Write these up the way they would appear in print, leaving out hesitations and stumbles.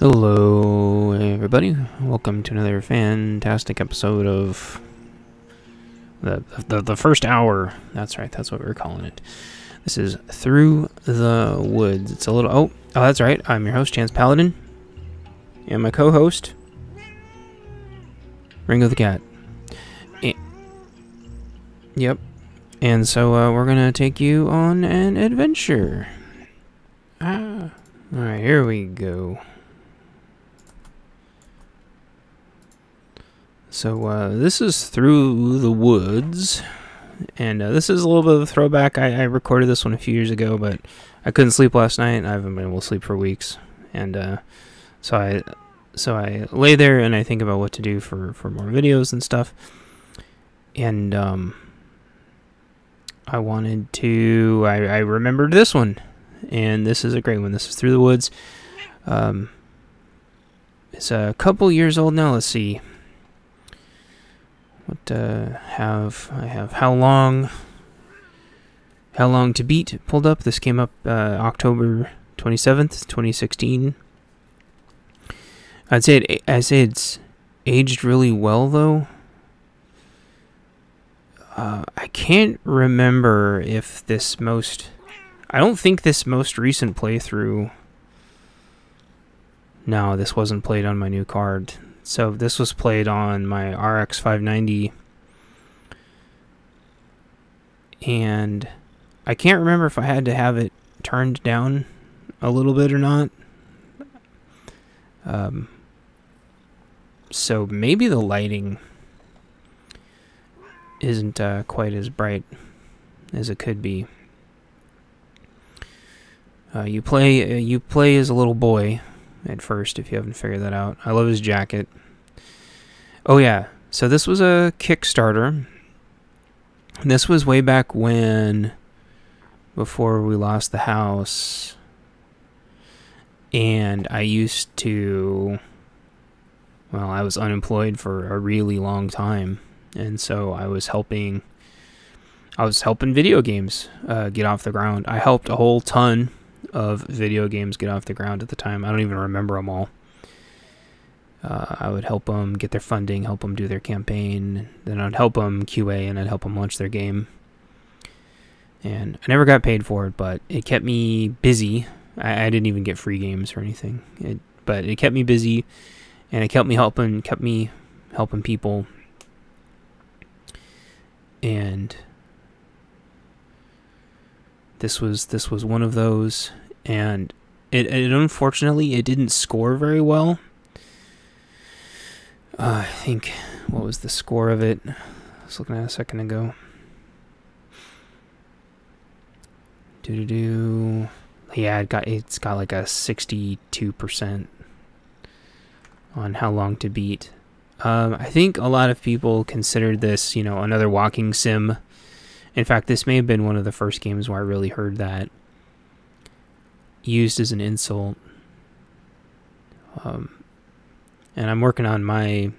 Hello everybody, welcome to another fantastic episode of the first hour. That's right, that's what we're calling it. This is Through the Woods. It's a little, oh that's right, I'm your host, Chance Paladin, and my co-host, Ringo the Cat. Yep, and so we're gonna take you on an adventure. Alright, here we go. So, this is Through the Woods, and this is a little bit of a throwback. I recorded this one a few years ago, but I couldn't sleep last night. I haven't been able to sleep for weeks, and so I lay there and I think about what to do for more videos and stuff, and I remembered this one, and this is a great one. This is Through the Woods. It's a couple years old now. Let's see. What I have How Long to Beat pulled up. This came up October 27th, 2016. I'd say it's aged really well though. I can't remember if I don't think this most recent playthrough. No, this wasn't played on my new card. So this was played on my RX 590, and I can't remember if I had to have it turned down a little bit or not. So maybe the lighting isn't quite as bright as it could be. You play as a little boy at first, if you haven't figured that out. I love his jacket. Oh yeah, so this was a Kickstarter. This was way back when, before we lost the house, and I was unemployed for a really long time, and so I was helping video games get off the ground. I helped a whole ton of video games get off the ground at the time. I don't even remember them all. I would help them get their funding, help them do their campaign, then I'd help them QA, and I'd help them launch their game. And I never got paid for it, but it kept me busy. I didn't even get free games or anything, but it kept me busy, and it kept me helping people. And this was one of those, and it unfortunately it didn't score very well. I think, what was the score of it? I was looking at it a second ago. Yeah, it's got like a 62% on How Long to Beat. I think a lot of people considered this, another walking sim. In fact, this may have been one of the first games where I really heard that used as an insult. And I'm working on my,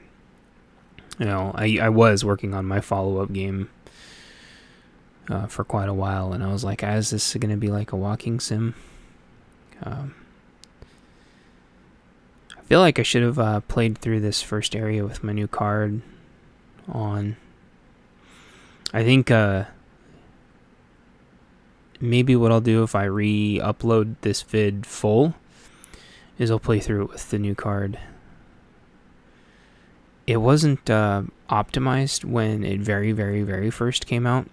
I was working on my follow-up game for quite a while, and I was like, is this going to be like a walking sim? I feel like I should have played through this first area with my new card on. I think maybe what I'll do if I re-upload this vid full is I'll play through it with the new card. It wasn't optimized when it very, very, very first came out,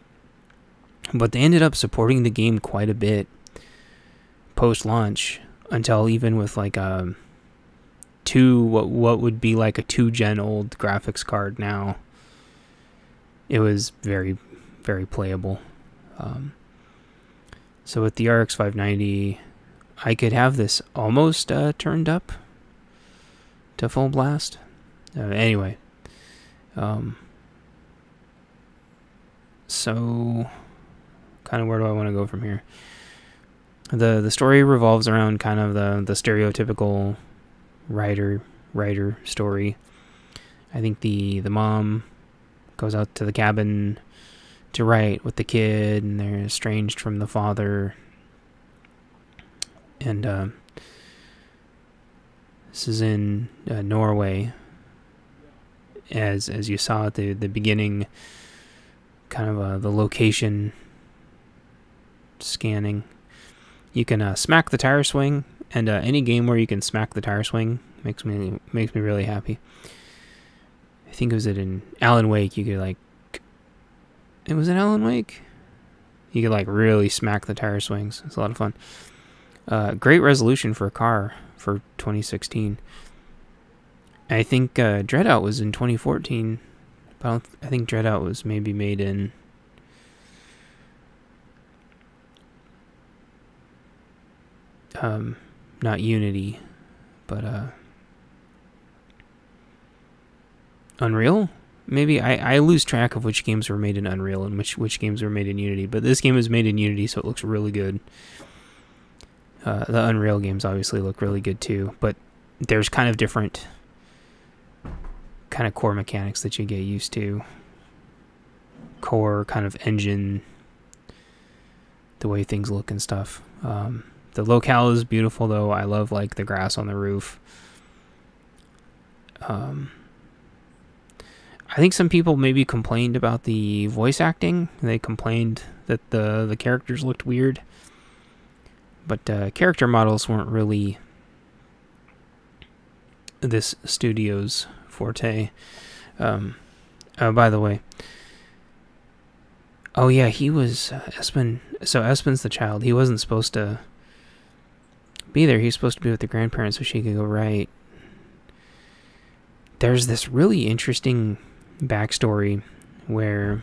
but they ended up supporting the game quite a bit post-launch, until even with like a what would be like a 2-gen old graphics card now, it was very, very playable. So with the RX 590, I could have this almost turned up to full blast. Anyway, so kind of where do I want to go from here? The story revolves around kind of the stereotypical writer story. I think the mom goes out to the cabin to write with the kid, and they're estranged from the father, and This is in Norway. As you saw at the beginning, kind of the location scanning. You can smack the tire swing, and any game where you can smack the tire swing makes me really happy. I think it was in Alan Wake. You could like, it was in Alan Wake. You could like really smack the tire swings. It's a lot of fun. Great resolution for a car for 2016. I think Dreadout was in 2014. But I think Dreadout was maybe made in not Unity, but Unreal? Maybe I lose track of which games were made in Unreal and which games were made in Unity, but this game is made in Unity, so it looks really good. The Unreal games obviously look really good too, but there's kind of different kind of core mechanics that you get used to. Core kind of engine, the way things look and stuff. The locale is beautiful though. I love like the grass on the roof. I think some people maybe complained about the voice acting. They complained that the characters looked weird. But character models weren't really this studio's forte. Oh, by the way. Oh yeah, he was Espen. So Espen's the child. He wasn't supposed to be there. He's supposed to be with the grandparents so she could go right. There's this really interesting backstory where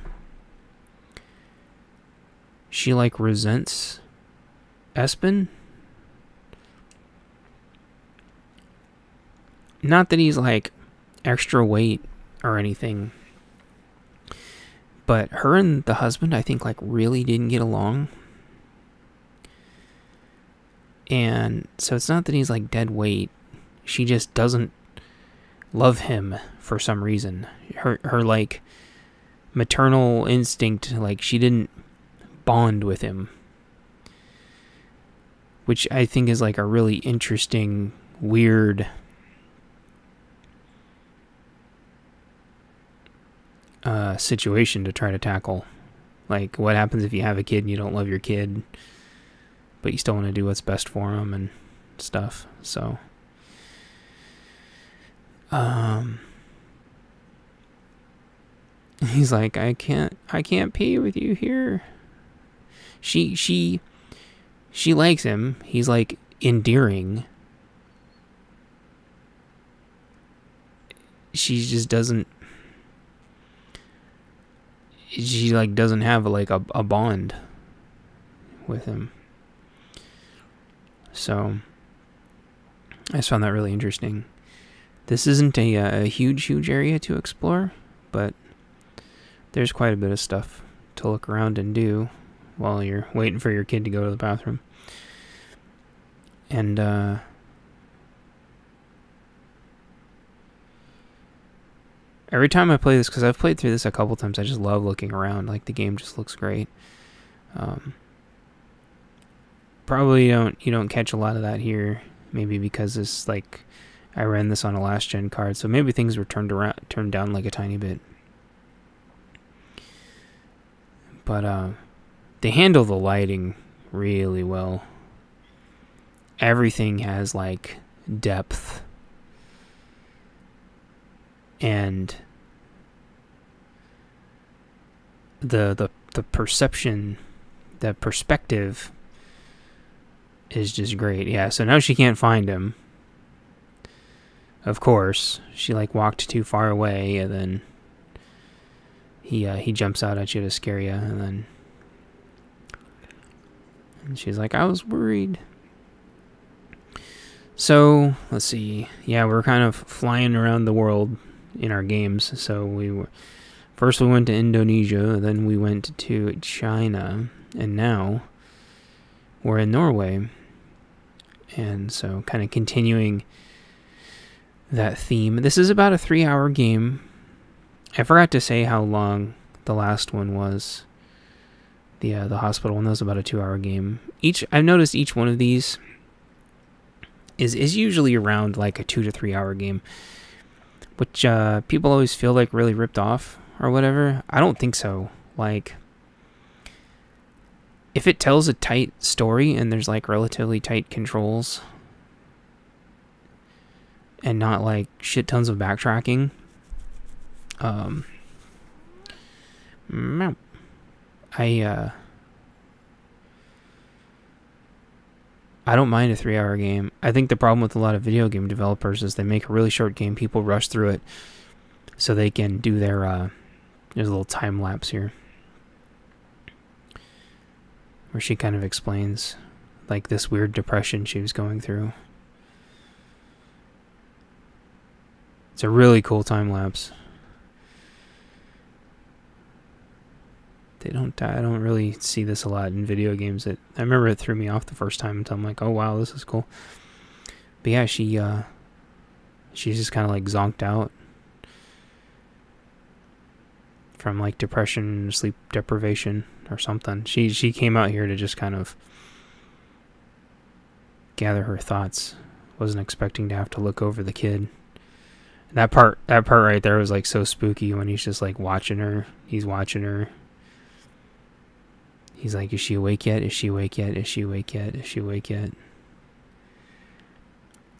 she like resents Espen. Not that he's like extra weight or anything, but her and the husband I think like really didn't get along. And so it's not that he's like dead weight. She just doesn't love him for some reason. Her like maternal instinct, like she didn't bond with him, which I think is like a really interesting, weird situation to try to tackle. Like, what happens if you have a kid and you don't love your kid, but you still want to do what's best for them and stuff. So he's like, I can't pee with you here. She likes him. He's like endearing. She just doesn't. She like doesn't have like a bond with him. So I just found that really interesting. This isn't a huge area to explore, but there's quite a bit of stuff to look around and do while you're waiting for your kid to go to the bathroom. And every time I play this, because I've played through this a couple times, I just love looking around. Like, the game just looks great. Probably you don't catch a lot of that here, maybe because this, like, I ran this on a last gen card, so maybe things were turned down like a tiny bit. But they handle the lighting really well. Everything has like depth and the perception, the perspective is just great. Yeah, so now she can't find him. Of course, she like walked too far away, and then he jumps out at you to scare you, and she's like, I was worried. So let's see. Yeah, we're kind of flying around the world in our games. So first we went to Indonesia, then we went to China, and now we're in Norway. And so kind of continuing that theme. This is about a 3-hour game. I forgot to say how long the last one was. The hospital one, that was about a 2-hour game. I've noticed each one of these is usually around like a 2 to 3 hour game, which people always feel like really ripped off or whatever. I don't think so. Like, if it tells a tight story and there's like relatively tight controls and not like shit tons of backtracking, I don't mind a 3 hour game. I think the problem with a lot of video game developers is they make a really short game, people rush through it so they can do their there's a little time lapse here where she kind of explains like this weird depression she was going through. It's a really cool time lapse. I don't really see this a lot in video games. I remember it threw me off the first time until I'm like, oh wow, this is cool. But yeah, she's just kind of like zonked out from like depression, sleep deprivation or something. She came out here to just kind of gather her thoughts. Wasn't expecting to have to look over the kid. That part right there was like so spooky when he's just like watching her. He's watching her. He's like, is she awake yet? Is she awake yet? Is she awake yet? Is she awake yet?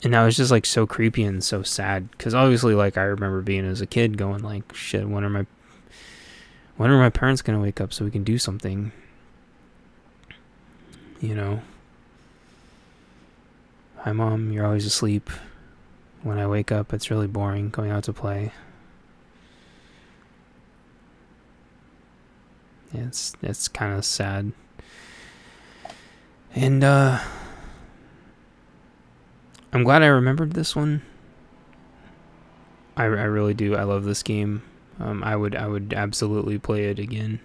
And that was just like so creepy and so sad. Because obviously, like, I remember being as a kid going like, shit, when are my parents going to wake up so we can do something? You know? Hi, Mom, you're always asleep. When I wake up, it's really boring going out to play. Yeah, it's kind of sad. And I'm glad I remembered this one. I really do. I love this game. I would absolutely play it again.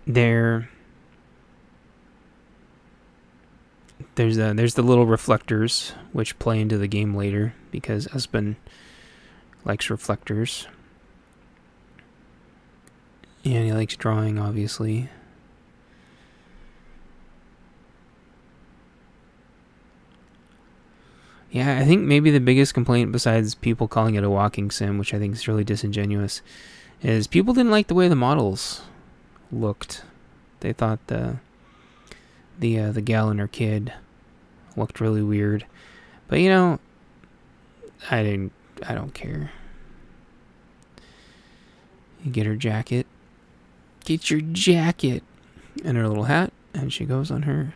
There's the little reflectors which play into the game later because Espen likes reflectors. And he likes drawing, obviously. Yeah, I think maybe the biggest complaint, besides people calling it a walking sim, which I think is really disingenuous, is people didn't like the way the models looked. They thought the gal and her kid looked really weird. But you know, I don't care. You get her jacket. Get your jacket and her little hat, and she goes on her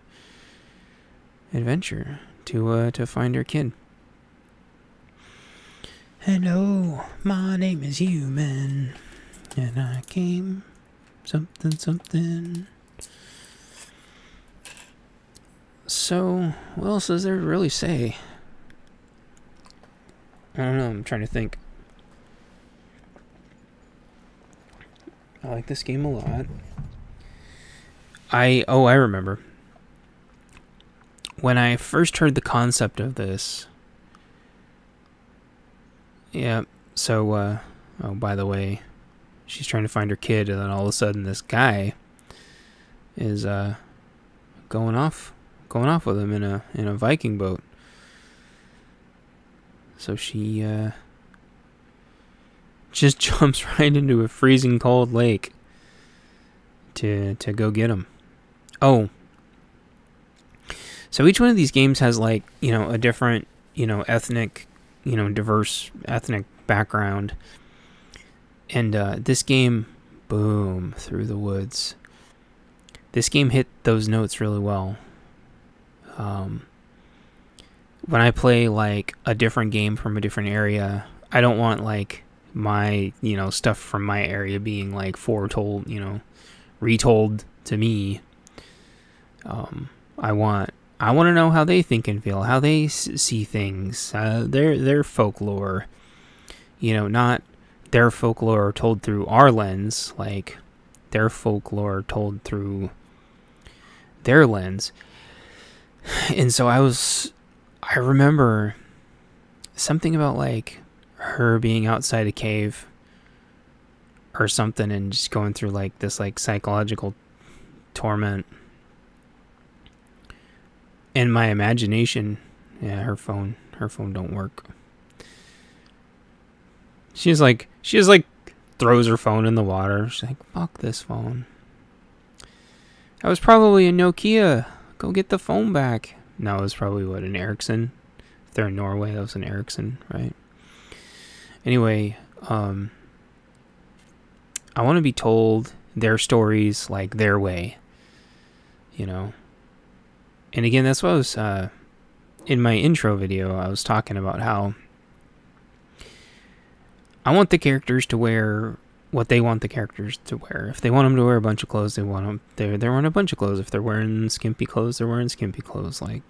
adventure to find her kid. Hello, my name is Human, and I came something. So, what else is there to really say? I don't know, I'm trying to think. I like this game a lot. I remember. When I first heard the concept of this... Yeah, so, oh, by the way, she's trying to find her kid, and then all of a sudden this guy is, going off with him in a Viking boat. So she, just jumps right into a freezing cold lake to go get him. Oh. So each one of these games has like, you know, a different, you know, ethnic, you know, diverse ethnic background. And this game, boom, through the woods. This game hit those notes really well. When I play like a different game from a different area, I don't want like my, you know, stuff from my area being like foretold, you know, retold to me. I want to know how they think and feel, how they see things, their folklore, you know, not their folklore told through our lens, like their folklore told through their lens. And so I remember something about like her being outside a cave or something and just going through like this like psychological torment. and my imagination. Yeah, her phone don't work. She just like throws her phone in the water. She's like, fuck this phone. That was probably a Nokia. Go get the phone back. No, it was probably what, an Ericsson. If they're in Norway, that was an Ericsson, right? Anyway, I want to be told their stories like their way, you know. And again, that's what I was in my intro video. I was talking about how I want the characters to wear what they want the characters to wear. If they want them to wear a bunch of clothes, they want them. They're wearing a bunch of clothes. If they're wearing skimpy clothes, they're wearing skimpy clothes. Like,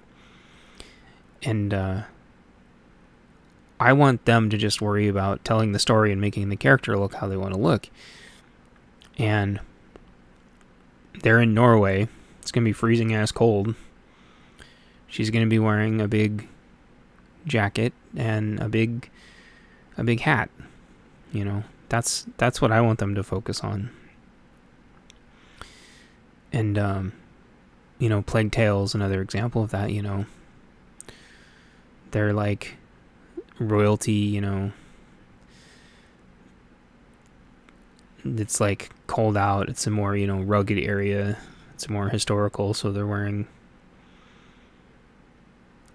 and I want them to just worry about telling the story and making the character look how they want to look. And they're in Norway. It's gonna be freezing ass cold. She's gonna be wearing a big jacket and a big hat. You know, that's what I want them to focus on. And you know, Plague Tale's another example of that. You know, they're like royalty. You know, it's like cold out. It's a more, you know, rugged area. It's more historical, so they're wearing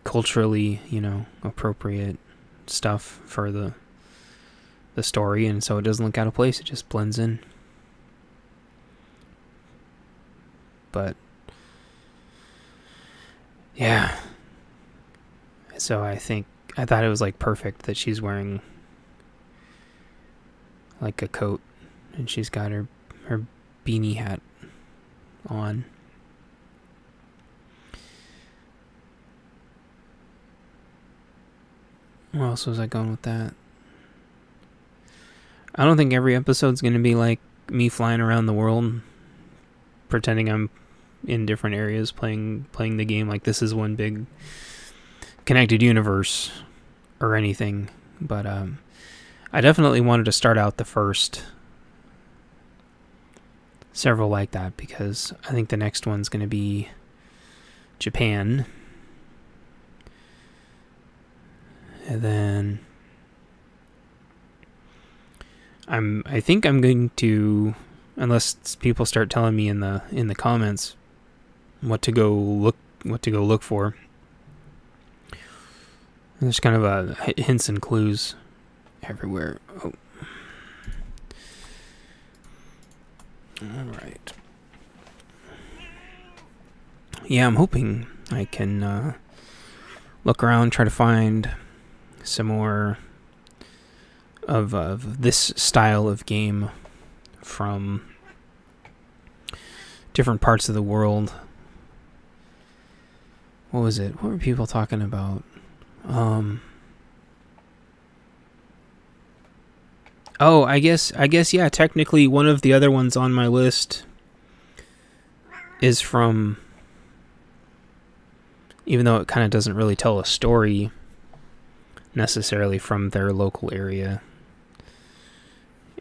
culturally, you know, appropriate stuff for the story, and so it doesn't look out of place. It just blends in. But yeah, so I thought it was like perfect that she's wearing like a coat and she's got her beanie hat on. Where else was I going with that? I don't think every episode's going to be like me flying around the world pretending I'm in different areas playing the game like this is one big connected universe or anything. But I definitely wanted to start out the first several like that because I think the next one's going to be Japan. And then I think I'm going to, unless people start telling me in the comments what to go look for. There's kind of a hints and clues everywhere. Oh. All right. Yeah, I'm hoping I can look around, try to find some more of this style of game from different parts of the world. What was it? What were people talking about? Oh, I guess yeah, technically one of the other ones on my list is from, even though it kind of doesn't really tell a story necessarily from their local area,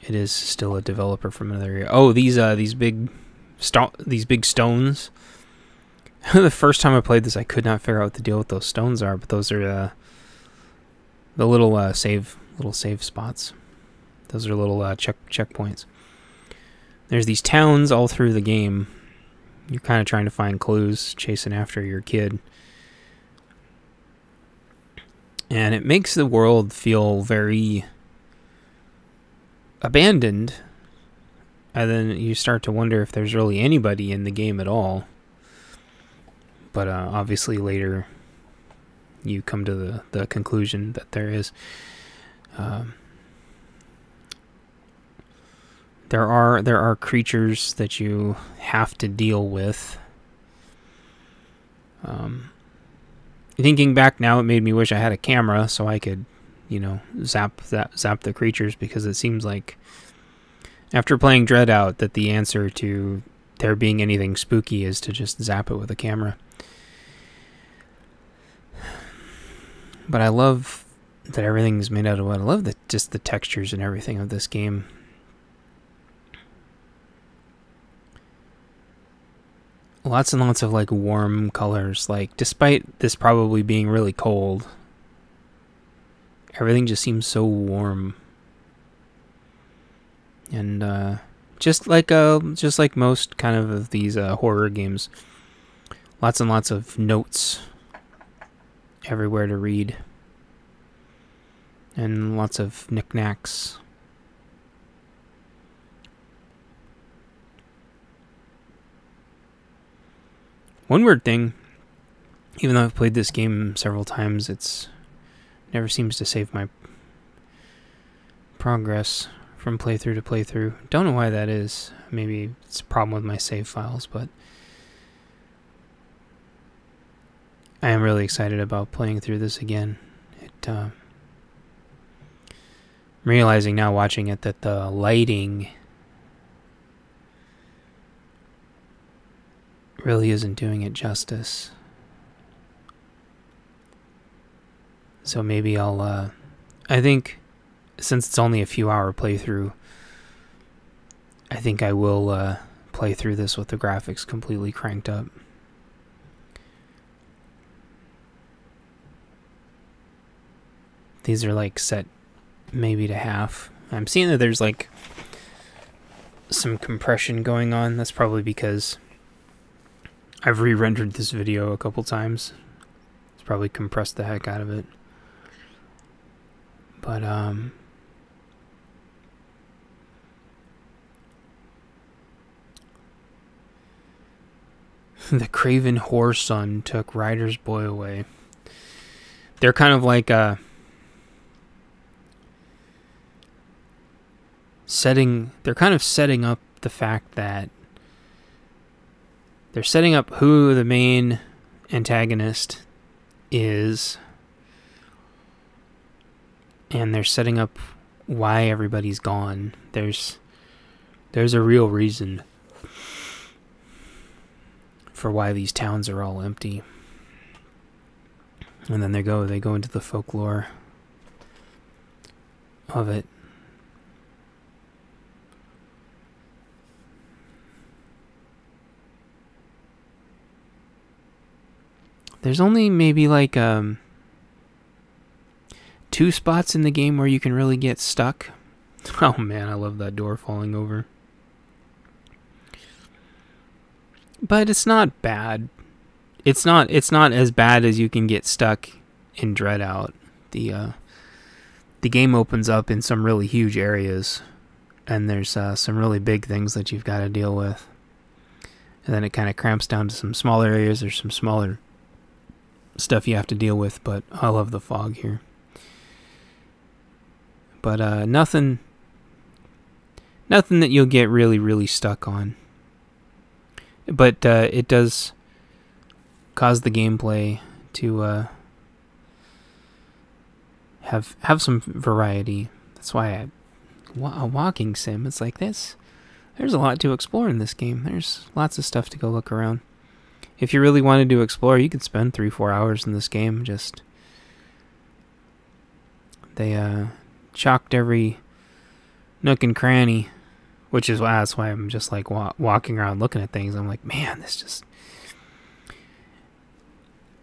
it is still a developer from another area. Oh, these big stones. The first time I played this, I could not figure out what the deal with those stones are, but those are the little save spots. Those are little checkpoints. There's these towns all through the game. You're kind of trying to find clues, chasing after your kid. And it makes the world feel very abandoned. And then you start to wonder if there's really anybody in the game at all. But obviously later you come to the conclusion that there is. There are creatures that you have to deal with. Thinking back now, it made me wish I had a camera so I could, you know, zap the creatures, because it seems like after playing Dread Out that the answer to there being anything spooky is to just zap it with a camera. But I love that everything's made out of wood. I love just the textures and everything of this game. lots and lots of like warm colors. Like, despite this probably being really cold, everything just seems so warm. And just like most kind of these horror games, lots and lots of notes everywhere to read, and lots of knickknacks. One weird thing, even though I've played this game several times, it's never seems to save my progress from playthrough to playthrough. Don't know why that is. Maybe it's a problem with my save files, but I am really excited about playing through this again. I'm realizing now, watching it, that the lighting really isn't doing it justice. So maybe I'll, I think, since it's only a few hour playthrough, I think I will play through this with the graphics completely cranked up. These are like set maybe to half. I'm seeing that there's like some compression going on. That's probably because I've re-rendered this video a couple times. It's probably compressed the heck out of it. But the craven whoreson took Ryder's boy away. They're kind of like they're kind of setting up the fact that they're setting up who the main antagonist is, and they're setting up why everybody's gone. There's a real reason for why these towns are all empty. And then they go into the folklore of it. There's only maybe like 2 spots in the game where you can really get stuck. Oh man, I love that door falling over. But it's not bad. It's not as bad as you can get stuck in Dreadout. The game opens up in some really huge areas, and there's some really big things that you've got to deal with. And then it kind of cramps down to some smaller areas. There's some smaller stuff you have to deal with, but I love the fog here. But nothing that you'll get really, really stuck on. But it does cause the gameplay to have some variety. That's why a walking sim. It's like this. There's a lot to explore in this game. There's lots of stuff to go look around. If you really wanted to explore, you could spend 3-4 hours in this game. Just they chalked every nook and cranny, which is why that's why I'm just like walking around looking at things. I'm like, man, this just.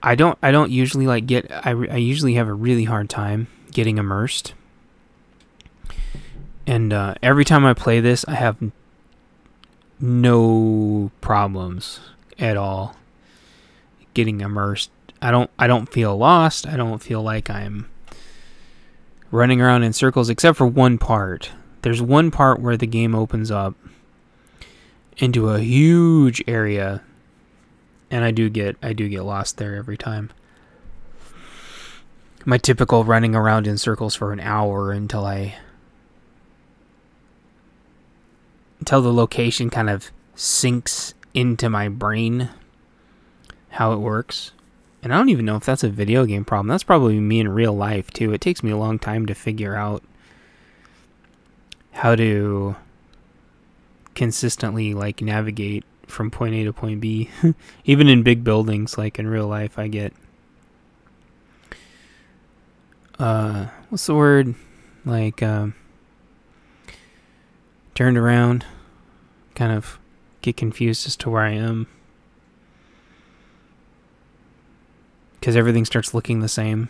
I don't usually like I usually have a really hard time getting immersed, and every time I play this, I have no problems at all getting immersed. I don't feel lost. I don't feel like I'm running around in circles, except for one part. There's one part where the game opens up into a huge area, and I do get lost there every time. My typical running around in circles for an hour until the location kind of sinks into my brain how it works. And I don't even know if that's a video game problem. That's probably me in real life too. It takes me a long time to figure out how to consistently like navigate from point A to point B. Even in big buildings, like in real life, I get what's the word? Like turned around, kind of get confused as to where I am. because everything starts looking the same.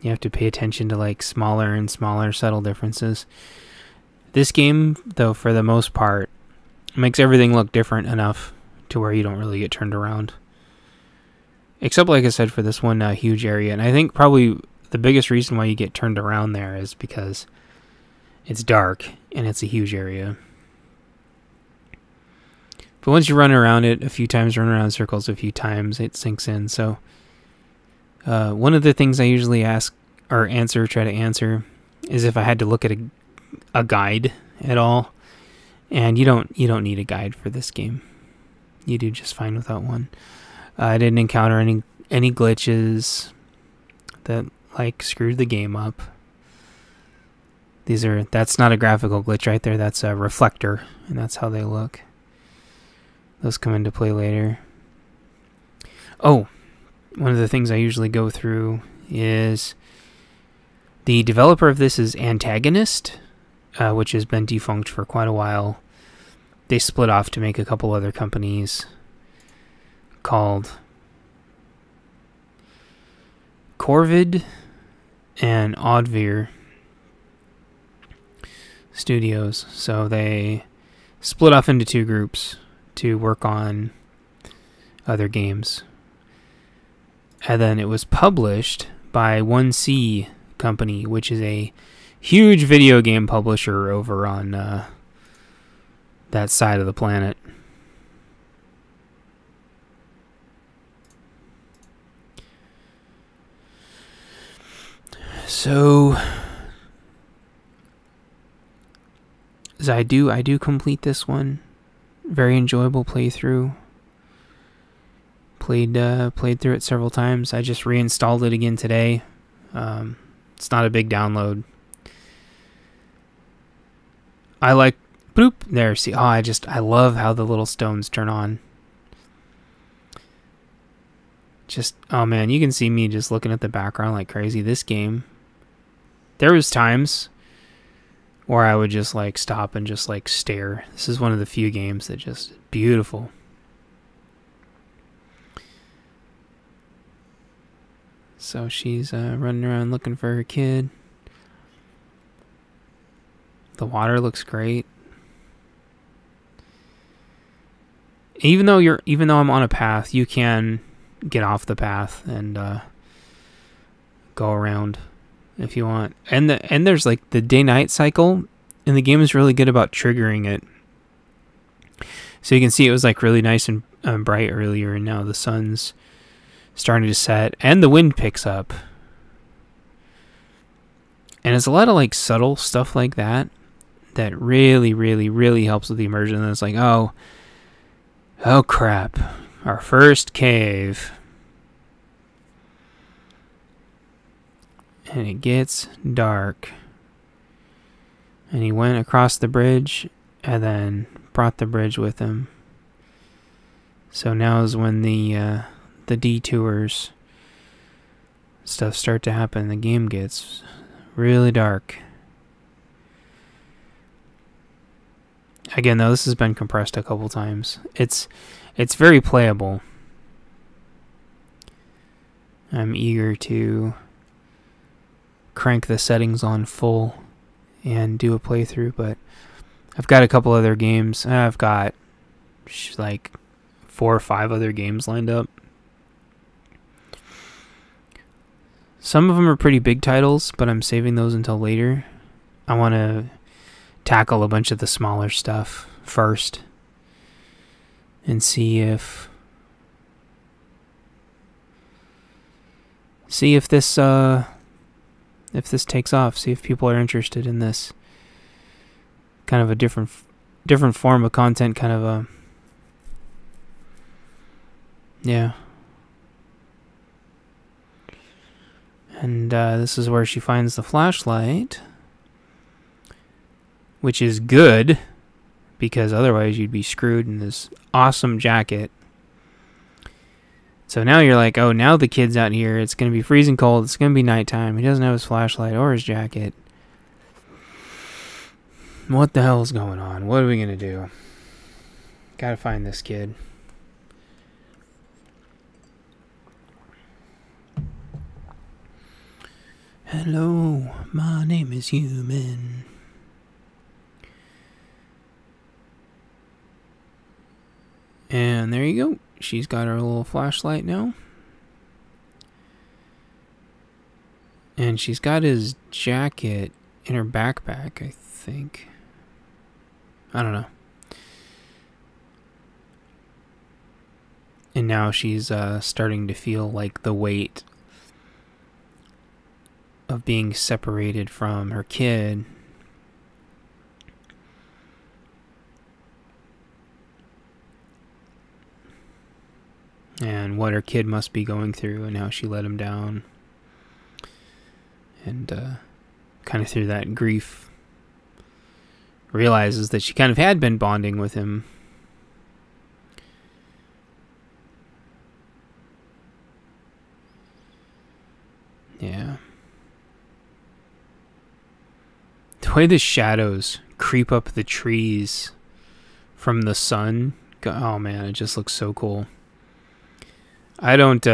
You have to pay attention to like smaller and smaller subtle differences. This game, though, for the most part, makes everything look different enough to where you don't really get turned around. Except, like I said, for this one huge area. And I think probably the biggest reason why you get turned around there is because it's dark and it's a huge area. But once you run around it a few times, run around circles a few times, it sinks in. So one of the things I usually try to answer, is if I had to look at a guide at all. And you don't need a guide for this game. You do just fine without one. I didn't encounter any glitches that like screwed the game up. That's not a graphical glitch right there. That's a reflector, and that's how they look. Those come into play later. Oh, one of the things I usually go through is the developer of this is Antagonist, which has been defunct for quite a while. They split off to make a couple other companies called Corvid and Oddveer Studios. So they split off into two groups to work on other games. And then it was published by 1C Company, which is a huge video game publisher over on that side of the planet. So as I do complete this one. Very enjoyable playthrough. Played through it several times. I just reinstalled it again today. It's not a big download. I like bloop there. See, I love how the little stones turn on. Oh man, you can see me just looking at the background like crazy. This game, there was times where I would just like stop and just like stare. This is one of the few games that just beautiful. So she's running around looking for her kid. The water looks great. Even though I'm on a path, you can get off the path and go around if you want. And there's like the day-night cycle, and the game is really good about triggering it. So you can see it was like really nice and bright earlier, and now the sun's starting to set, and the wind picks up. And it's a lot of like subtle stuff like that that really, really, really helps with the immersion. And it's like, oh crap, our first cave. And it gets dark. And he went across the bridge and then brought the bridge with him. So now is when the detours stuff start to happen. The game gets really dark. Again, though, this has been compressed a couple times. It's very playable. I'm eager to crank the settings on full and do a playthrough, but I've got a couple other games. I've got like 4 or 5 other games lined up. Some of them are pretty big titles, but I'm saving those until later. I want to tackle a bunch of the smaller stuff first and see if this takes off, see if people are interested in this kind of a different form of content, kind of a yeah. And this is where she finds the flashlight, which is good because otherwise you'd be screwed in this awesome jacket. So now you're like, oh, now the kid's out here. It's going to be freezing cold. It's going to be nighttime. He doesn't have his flashlight or his jacket. What the hell's going on? What are we going to do? Gotta find this kid. Hello, my name is Human. And there you go. She's got her little flashlight now. And she's got his jacket in her backpack, I think. I don't know. And now she's starting to feel like the weight of being separated from her kid. And what her kid must be going through and how she let him down. And kind of through that grief, realizes that she kind of had been bonding with him. Yeah. The way the shadows creep up the trees from the sun, oh man, it just looks so cool. I don't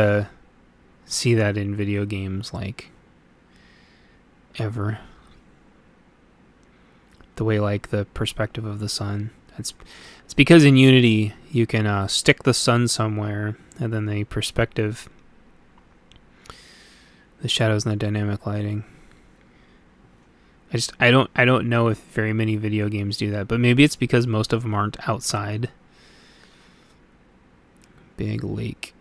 see that in video games, like, ever. The way, like, the perspective of the sun. It's because in Unity you can stick the sun somewhere, and then the perspective, the shadows and the dynamic lighting. I don't know if very many video games do that, but maybe it's because most of them aren't outside. Big lake.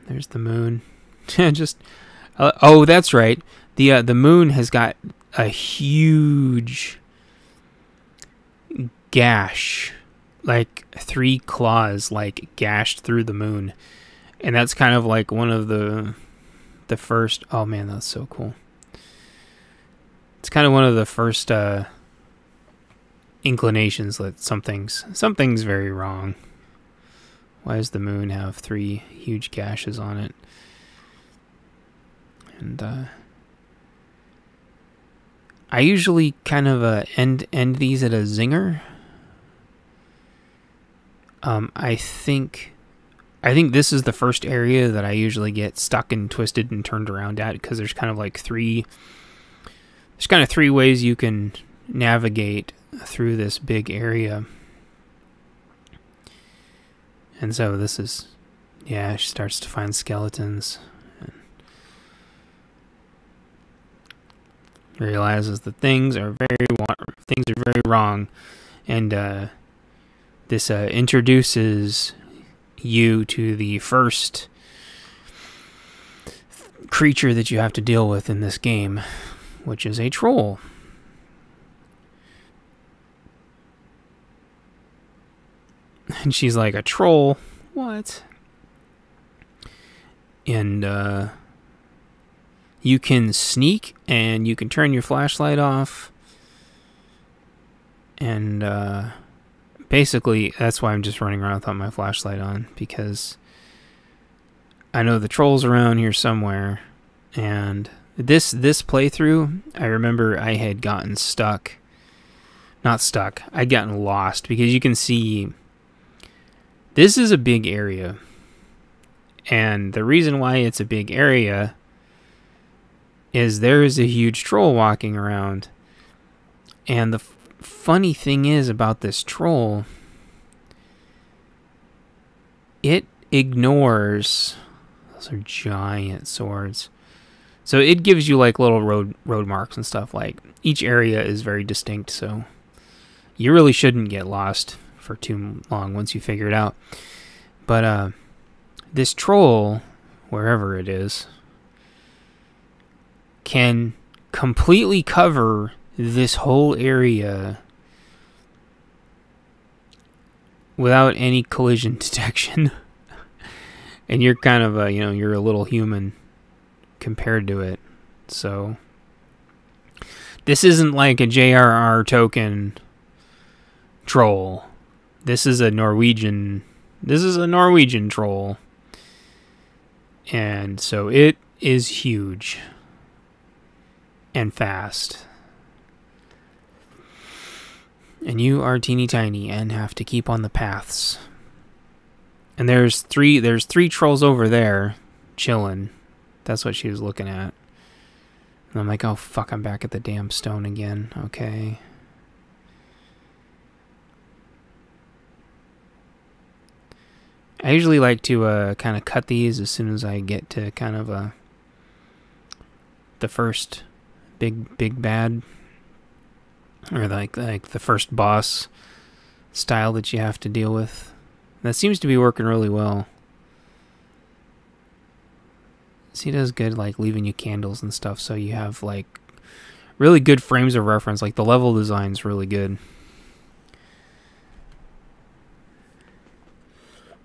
There's the moon. Just oh, that's right. The moon has got a huge gash, like 3 claws, like gashed through the moon, and that's kind of like one of the first. Oh man, that's so cool. It's kind of one of the first inclinations that something's very wrong. Why does the moon have 3 huge gashes on it? And I usually kind of end these at a zinger. I think this is the first area that I usually get stuck and twisted and turned around at, because there's kind of like 3 ways you can navigate through this big area. And so this is, yeah, she starts to find skeletons. And realizes that things are very wrong. And this introduces you to the first creature that you have to deal with in this game, which is a troll. And she's like, a troll? What? And you can sneak, and you can turn your flashlight off. And basically, that's why I'm just running around without my flashlight on, because I know the troll's around here somewhere. And this playthrough, I remember I had gotten stuck. Not stuck. I'd gotten lost, because you can see this is a big area. And the reason why it's a big area is there is a huge troll walking around. And the funny thing is about this troll, it ignores, those are giant swords, so it gives you like little road marks and stuff. Like, each area is very distinct, so you really shouldn't get lost for too long once you figure it out. But this troll, wherever it is, can completely cover this whole area without any collision detection. And you're kind of you're a little human compared to it. So this isn't like a JRR token troll. This is a Norwegian troll. And so it is huge and fast. And you are teeny tiny and have to keep on the paths. And there's three trolls over there chilling. That's what she was looking at. And I'm like, oh fuck, I'm back at the damn stone again. Okay. I usually like to kind of cut these as soon as I get to kind of the first big bad, or like the first boss style that you have to deal with. That seems to be working really well. He does good, like leaving you candles and stuff, so you have like really good frames of reference. Like the level design's really good.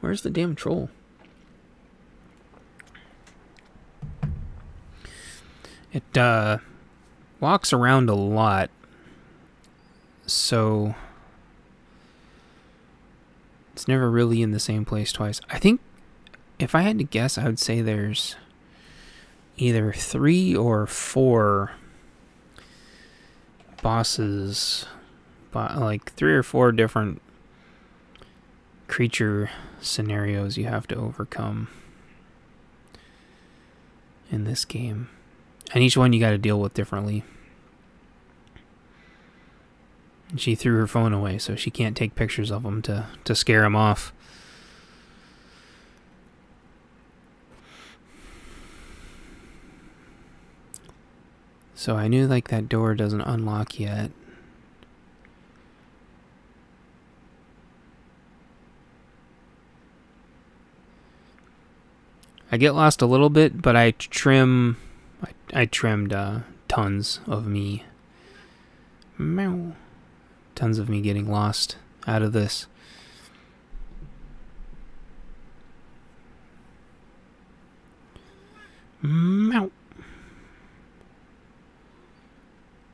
Where's the damn troll? It walks around a lot, so it's never really in the same place twice. I think if I had to guess, I would say there's either 3 or 4 bosses, like 3 or 4 different creature scenarios you have to overcome in this game, and each one you got to deal with differently. And she threw her phone away, so she can't take pictures of them to scare him off. So I knew like that door doesn't unlock yet. I get lost a little bit, but I trimmed tons of me. Meow. Tons of me getting lost out of this. Meow.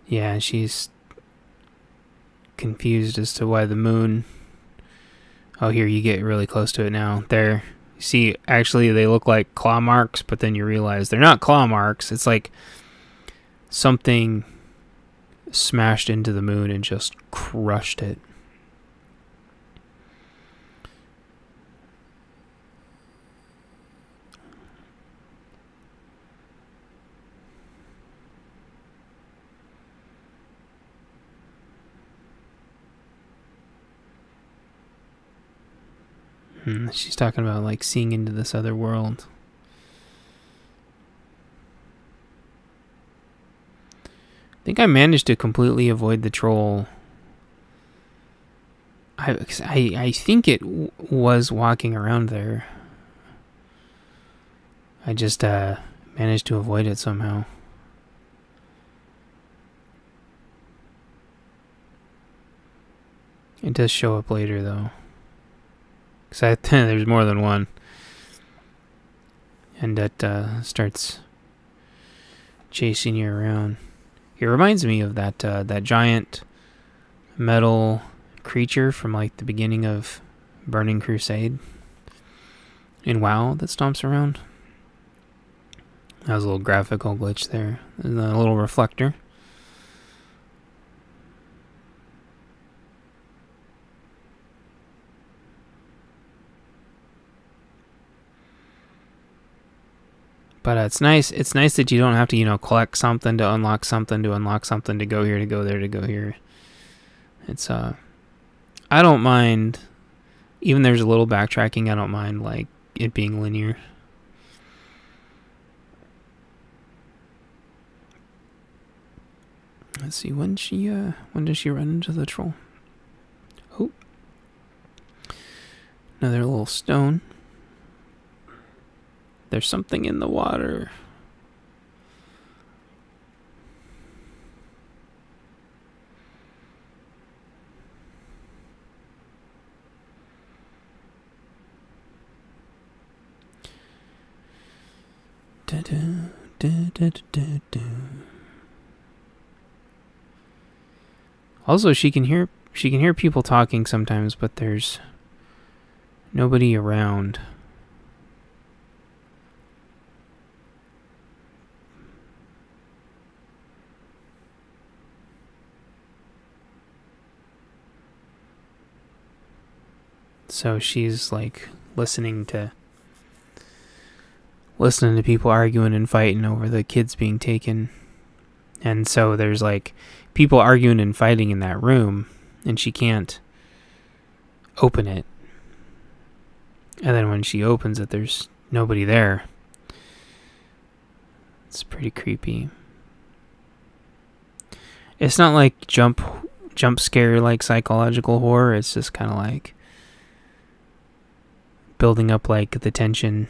Yeah, she's confused as to why the moon... Oh, here, you get really close to it now. There. You see, actually, they look like claw marks, but then you realize they're not claw marks. It's like something smashed into the moon and just crushed it. She's talking about like seeing into this other world. I think I managed to completely avoid the troll. I think it was walking around there. I just managed to avoid it somehow. It does show up later though. Because there's more than one. And that starts chasing you around. It reminds me of that giant metal creature from like the beginning of Burning Crusade in WoW that stomps around. That was a little graphical glitch there. And a little reflector. But it's nice. It's nice that you don't have to, you know, collect something to unlock something to unlock something to go here to go there to go here. It's I don't mind. Even there's a little backtracking. I don't mind like it being linear. Let's see, when does she run into the troll? Oh, another little stone. There's something in the water. Da, da, da, da, da, da. Also, she can hear people talking sometimes, but there's nobody around. So she's like listening to listening to people arguing and fighting over the kids being taken. And so there's like people arguing and fighting in that room, and she can't open it. And then when she opens it, there's nobody there. It's pretty creepy. It's not like jump scare like psychological horror. It's just kind of like building up like the tension.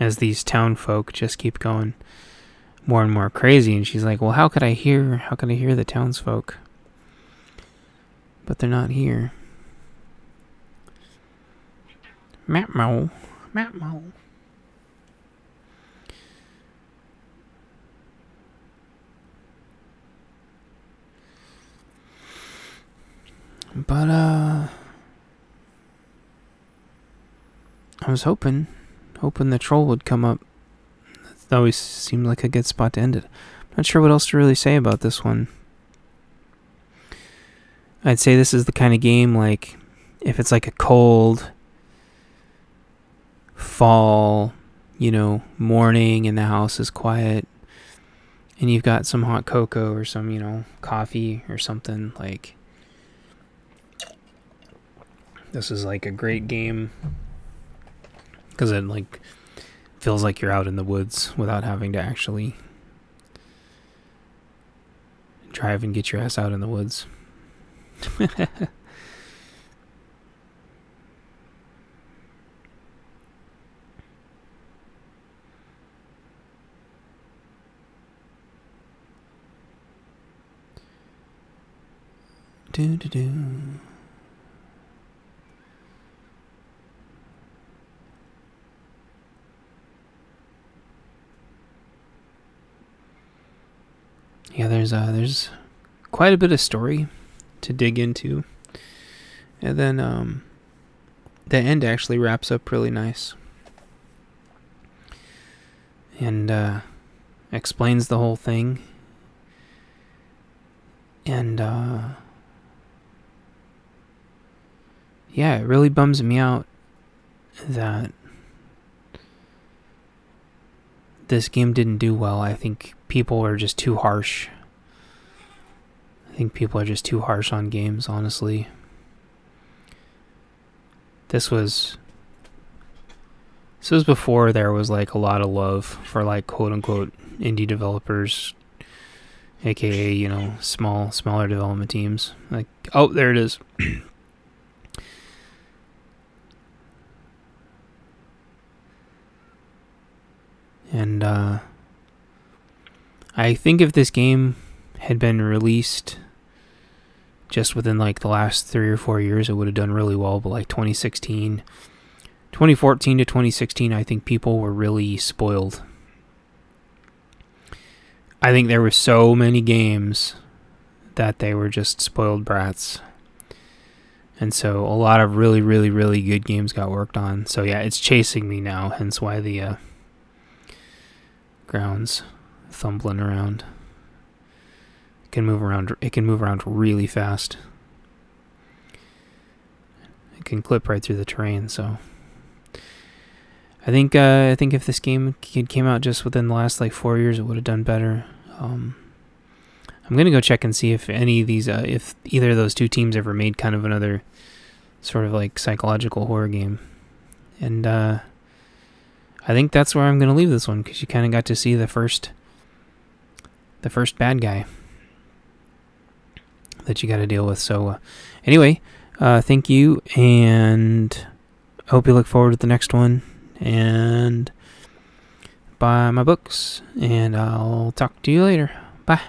As these town folk just keep going more and more crazy, and she's like, well, how could I hear the townsfolk? But they're not here. Matmo. But I was hoping the troll would come up. That always seemed like a good spot to end it. I'm not sure what else to really say about this one. I'd say this is the kind of game, like, if it's like a cold fall, morning and the house is quiet and you've got some hot cocoa or some, coffee or something, like, this is like a great game because it, like, feels like you're out in the woods without having to actually drive and get your ass out in the woods. Yeah, there's quite a bit of story to dig into, and then the end actually wraps up really nice and explains the whole thing, and yeah, it really bums me out that this game didn't do well. I think people are just too harsh. I think people are just too harsh on games, honestly. This was before there was like a lot of love for like quote unquote indie developers, aka, smaller development teams. Like, oh, there it is. And I think if this game had been released just within like the last 3 or 4 years, it would have done really well. But like 2014 to 2016, I think people were really spoiled. I think there were so many games that they were just spoiled brats. And so a lot of really, really, really good games got worked on. So yeah, it's chasing me now, hence why the ground's thumbling around. It can move around really fast. It can clip right through the terrain, so I think if this game came out just within the last like 4 years, it would have done better. I'm gonna go check and see if any of these, if either of those two teams ever made kind of another sort of like psychological horror game, and I think that's where I'm gonna leave this one, because you kind of got to see the first bad guy that you got to deal with. So anyway, thank you, and I hope you look forward to the next one, and buy my books, and I'll talk to you later. Bye.